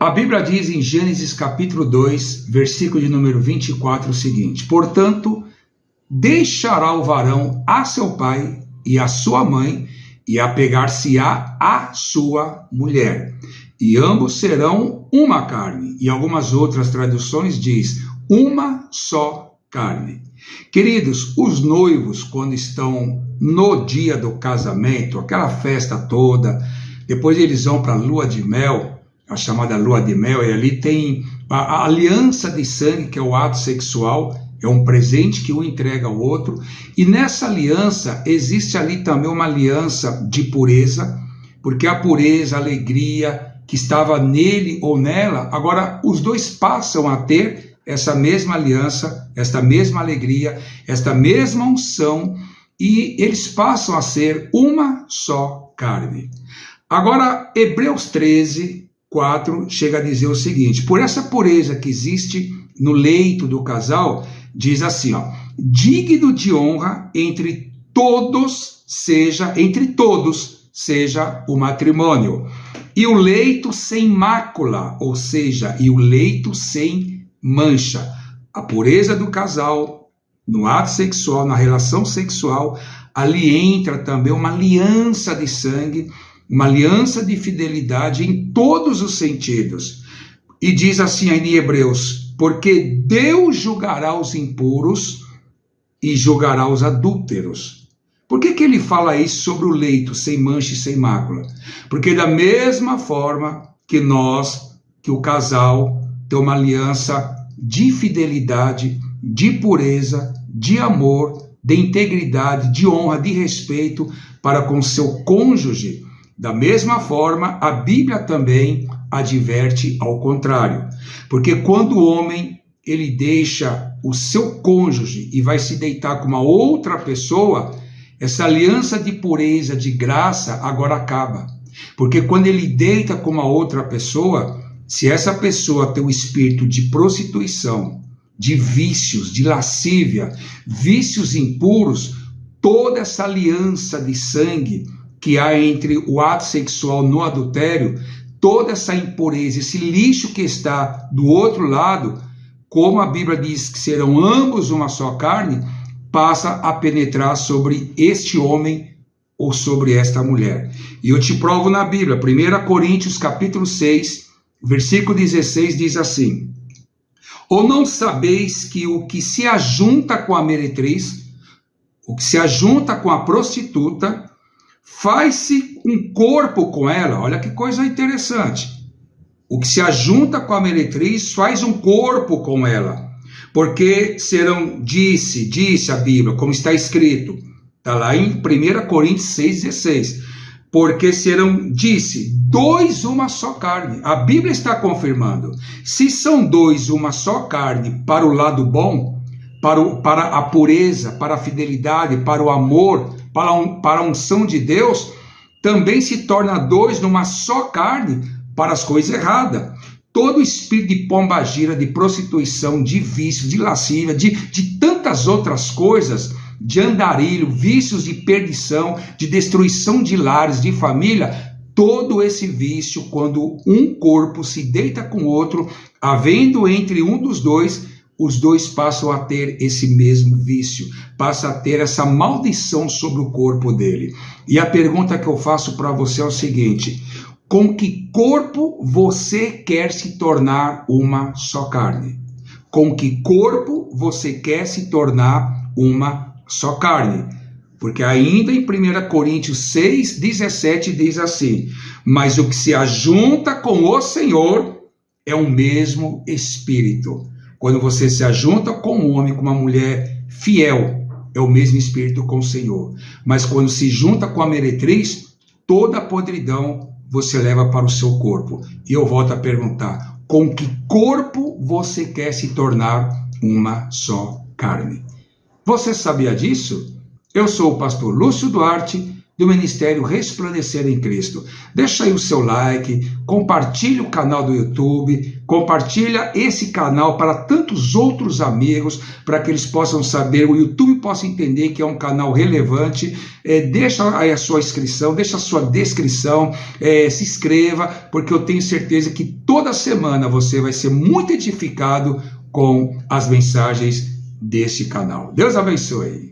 A Bíblia diz em Gênesis capítulo 2, versículo de número 24 o seguinte: portanto, deixará o varão a seu pai e a sua mãe, e apegar-se-á à sua mulher, e ambos serão uma carne. E algumas outras traduções diz, uma só carne. Queridos, os noivos, quando estão no dia do casamento, aquela festa toda, depois eles vão para a lua de mel, a chamada lua de mel, e ali tem a aliança de sangue, que é o ato sexual, é um presente que um entrega ao outro, e nessa aliança existe ali também uma aliança de pureza, porque a pureza, a alegria que estava nele ou nela, agora os dois passam a ter essa mesma aliança, esta mesma alegria, esta mesma unção, e eles passam a ser uma só carne. Agora, Hebreus 13, 4 chega a dizer o seguinte: por essa pureza que existe no leito do casal, diz assim, digno de honra entre todos seja o matrimônio, e o leito sem mácula, ou seja, e o leito sem mancha. A pureza do casal, no ato sexual, na relação sexual, ali entra também uma aliança de sangue, uma aliança de fidelidade em todos os sentidos. E diz assim aí em Hebreus: porque Deus julgará os impuros e julgará os adúlteros. Por que ele fala isso sobre o leito sem mancha e sem mácula? Porque da mesma forma que o casal tem uma aliança de fidelidade, de pureza, de amor, de integridade, de honra, de respeito para com seu cônjuge, da mesma forma, a Bíblia também adverte ao contrário. Porque quando o homem ele deixa o seu cônjuge e vai se deitar com uma outra pessoa, essa aliança de pureza, de graça, agora acaba. Porque quando ele deita com uma outra pessoa, se essa pessoa tem o espírito de prostituição, de vícios, de lascívia, vícios impuros, toda essa aliança de sangue que há entre o ato sexual no adultério, toda essa impureza, esse lixo que está do outro lado, como a Bíblia diz que serão ambos uma só carne, passa a penetrar sobre este homem ou sobre esta mulher. E eu te provo na Bíblia, 1 Coríntios capítulo 6, versículo 16 diz assim: ou não sabeis que o que se ajunta com a meretriz, o que se ajunta com a prostituta, faz-se um corpo com ela? Olha que coisa interessante. O que se ajunta com a meretriz faz um corpo com ela. Porque serão, disse a Bíblia, como está escrito, está lá em 1 Coríntios 6,16. Porque serão, dois uma só carne. A Bíblia está confirmando. Se são dois uma só carne para o lado bom, para a pureza, para a fidelidade, para o amor, para a unção de Deus, também se torna dois numa só carne para as coisas erradas. Todo espírito de pombagira, de prostituição, de vício, de lascívia, de tantas outras coisas, de andarilho, vícios de perdição, de destruição de lares, de família, todo esse vício, quando um corpo se deita com o outro, havendo entre um dos dois, os dois passam a ter esse mesmo vício, passam a ter essa maldição sobre o corpo dele. E a pergunta que eu faço para você é o seguinte: com que corpo você quer se tornar uma só carne? Com que corpo você quer se tornar uma só carne? Porque ainda em 1 Coríntios 6, 17 diz assim: mas o que se ajunta com o Senhor é o mesmo Espírito. Quando você se ajunta com um homem, com uma mulher fiel, é o mesmo Espírito com o Senhor. Mas quando se junta com a meretriz, toda a podridão você leva para o seu corpo. E eu volto a perguntar: com que corpo você quer se tornar uma só carne? Você sabia disso? Eu sou o pastor Lúcio Duarte, do Ministério Resplandecer em Cristo. Deixa aí o seu like, compartilha o canal do YouTube, compartilha esse canal para tantos outros amigos, para que eles possam saber, o YouTube possa entender que é um canal relevante. Deixa aí a sua inscrição, deixa a sua descrição, se inscreva, porque eu tenho certeza que toda semana você vai ser muito edificado com as mensagens deste canal. Deus abençoe.